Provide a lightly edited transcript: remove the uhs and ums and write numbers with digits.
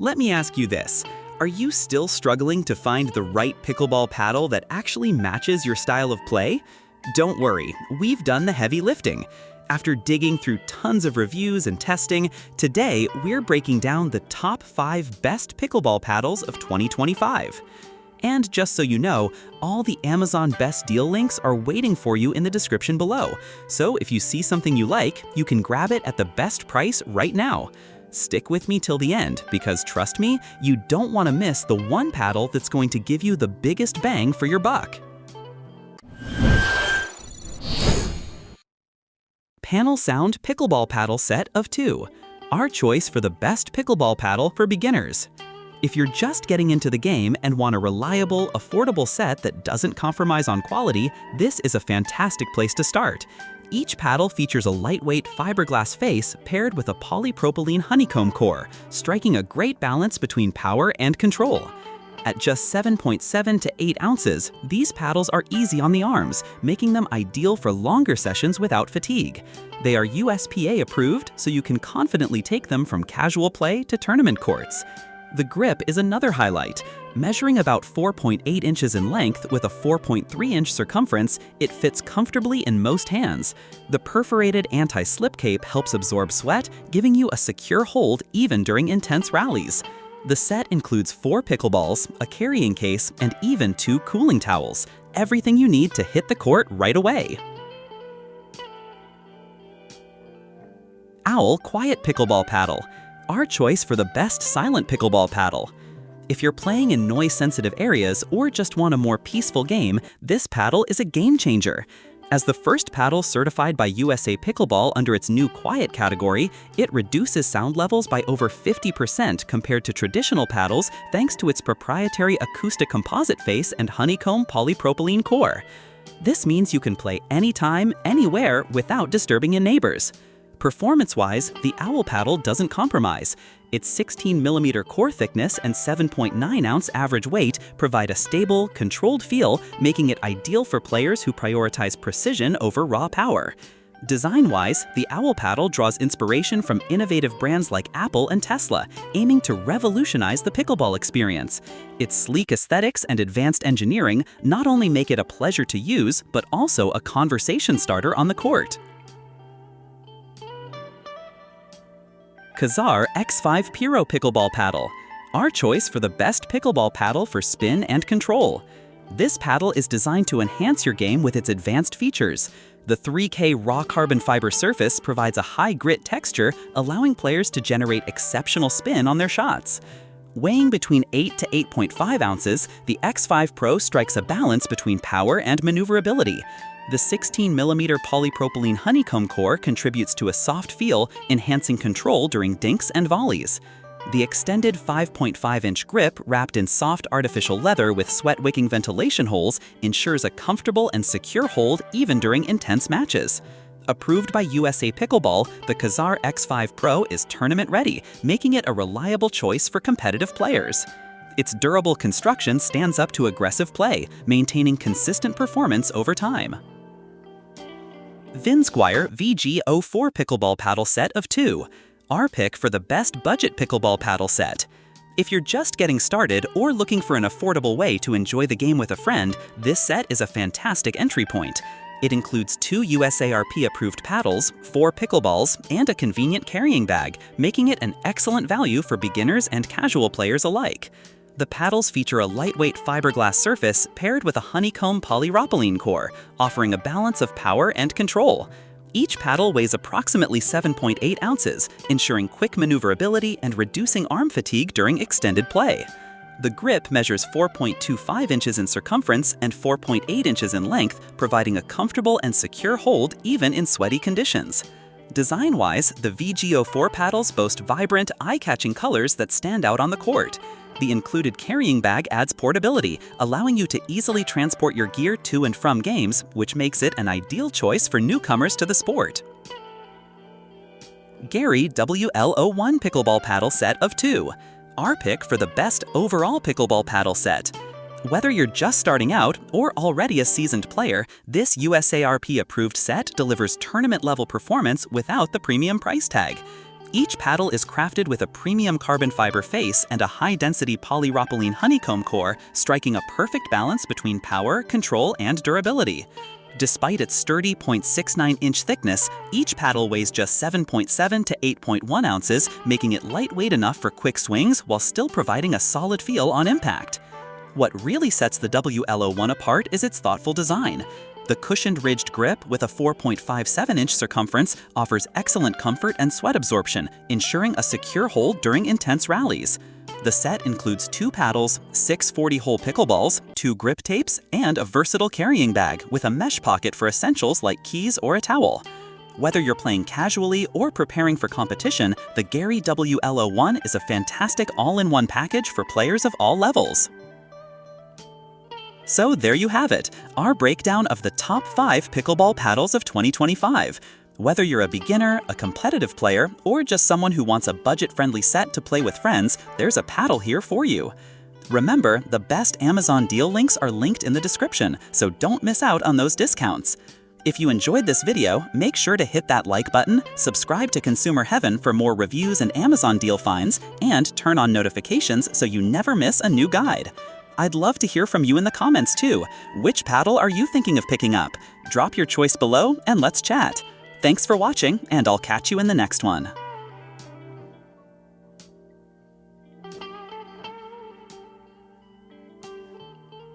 Let me ask you this. Are you still struggling to find the right pickleball paddle that actually matches your style of play? Don't worry, we've done the heavy lifting. After digging through tons of reviews and testing, today we're breaking down the top 5 best pickleball paddles of 2025. And just so you know, all the Amazon Best Deal links are waiting for you in the description below. So if you see something you like, you can grab it at the best price right now. Stick with me till the end, because trust me, you don't want to miss the one paddle that's going to give you the biggest bang for your buck. Panel Sound Pickleball Paddle Set of 2. Our choice for the best pickleball paddle for beginners. If you're just getting into the game and want a reliable, affordable set that doesn't compromise on quality, this is a fantastic place to start. Each paddle features a lightweight fiberglass face paired with a polypropylene honeycomb core, striking a great balance between power and control. At just 7.7 to 8 ounces, these paddles are easy on the arms, making them ideal for longer sessions without fatigue. They are USPA approved, so you can confidently take them from casual play to tournament courts. The grip is another highlight. Measuring about 4.8 inches in length with a 4.3-inch circumference, it fits comfortably in most hands. The perforated anti-slip cape helps absorb sweat, giving you a secure hold even during intense rallies. The set includes 4 pickleballs, a carrying case, and even 2 cooling towels. Everything you need to hit the court right away. Owl Quiet Pickleball Paddle. Our choice for the best silent pickleball paddle. If you're playing in noise-sensitive areas or just want a more peaceful game, this paddle is a game changer. As the first paddle certified by USA Pickleball under its new Quiet category, it reduces sound levels by over 50% compared to traditional paddles thanks to its proprietary acoustic composite face and honeycomb polypropylene core. This means you can play anytime, anywhere without disturbing your neighbors. Performance-wise, the Owl paddle doesn't compromise. Its 16mm core thickness and 7.9-ounce average weight provide a stable, controlled feel, making it ideal for players who prioritize precision over raw power. Design-wise, the Owl paddle draws inspiration from innovative brands like Apple and Tesla, aiming to revolutionize the pickleball experience. Its sleek aesthetics and advanced engineering not only make it a pleasure to use, but also a conversation starter on the court. Kazar X5 Piro Pickleball Paddle. Our choice for the best pickleball paddle for spin and control. This paddle is designed to enhance your game with its advanced features. The 3K raw carbon fiber surface provides a high grit texture, allowing players to generate exceptional spin on their shots. Weighing between 8 to 8.5 ounces, the X5 Pro strikes a balance between power and maneuverability. The 16mm polypropylene honeycomb core contributes to a soft feel, enhancing control during dinks and volleys. The extended 5.5-inch grip wrapped in soft artificial leather with sweat-wicking ventilation holes ensures a comfortable and secure hold even during intense matches. Approved by USA Pickleball, the Kazar X5 Pro is tournament-ready, making it a reliable choice for competitive players. Its durable construction stands up to aggressive play, maintaining consistent performance over time. Vinsquire VG04 Pickleball Paddle Set of 2. Our pick for the best budget pickleball paddle set. If you're just getting started or looking for an affordable way to enjoy the game with a friend, this set is a fantastic entry point. It includes 2 USARP-approved paddles, 4 pickleballs, and a convenient carrying bag, making it an excellent value for beginners and casual players alike. The paddles feature a lightweight fiberglass surface paired with a honeycomb polypropylene core, offering a balance of power and control. Each paddle weighs approximately 7.8 ounces, ensuring quick maneuverability and reducing arm fatigue during extended play. The grip measures 4.25 inches in circumference and 4.8 inches in length, providing a comfortable and secure hold even in sweaty conditions. Design-wise, the VG04 paddles boast vibrant, eye-catching colors that stand out on the court. The included carrying bag adds portability, allowing you to easily transport your gear to and from games, which makes it an ideal choice for newcomers to the sport. Gary WL01 Pickleball Paddle Set of 2. Our pick for the best overall pickleball paddle set. Whether you're just starting out or already a seasoned player, this USARP-approved set delivers tournament-level performance without the premium price tag. Each paddle is crafted with a premium carbon fiber face and a high-density polyropylene honeycomb core, striking a perfect balance between power, control, and durability. Despite its sturdy 0.69-inch thickness, each paddle weighs just 7.7 to 8.1 ounces, making it lightweight enough for quick swings while still providing a solid feel on impact. What really sets the WL01 apart is its thoughtful design. The cushioned ridged grip with a 4.57-inch circumference offers excellent comfort and sweat absorption, ensuring a secure hold during intense rallies. The set includes 2 paddles, 6 40-hole pickleballs, 2 grip tapes, and a versatile carrying bag with a mesh pocket for essentials like keys or a towel. Whether you're playing casually or preparing for competition, the Gary WL01 is a fantastic all-in-one package for players of all levels. So there you have it, our breakdown of the top 5 pickleball paddles of 2025. Whether you're a beginner, a competitive player, or just someone who wants a budget-friendly set to play with friends, there's a paddle here for you. Remember, the best Amazon deal links are linked in the description, so don't miss out on those discounts. If you enjoyed this video, make sure to hit that like button, subscribe to Consumer Heaven for more reviews and Amazon deal finds, and turn on notifications so you never miss a new guide. I'd love to hear from you in the comments too. Which paddle are you thinking of picking up? Drop your choice below and let's chat. Thanks for watching, and I'll catch you in the next one.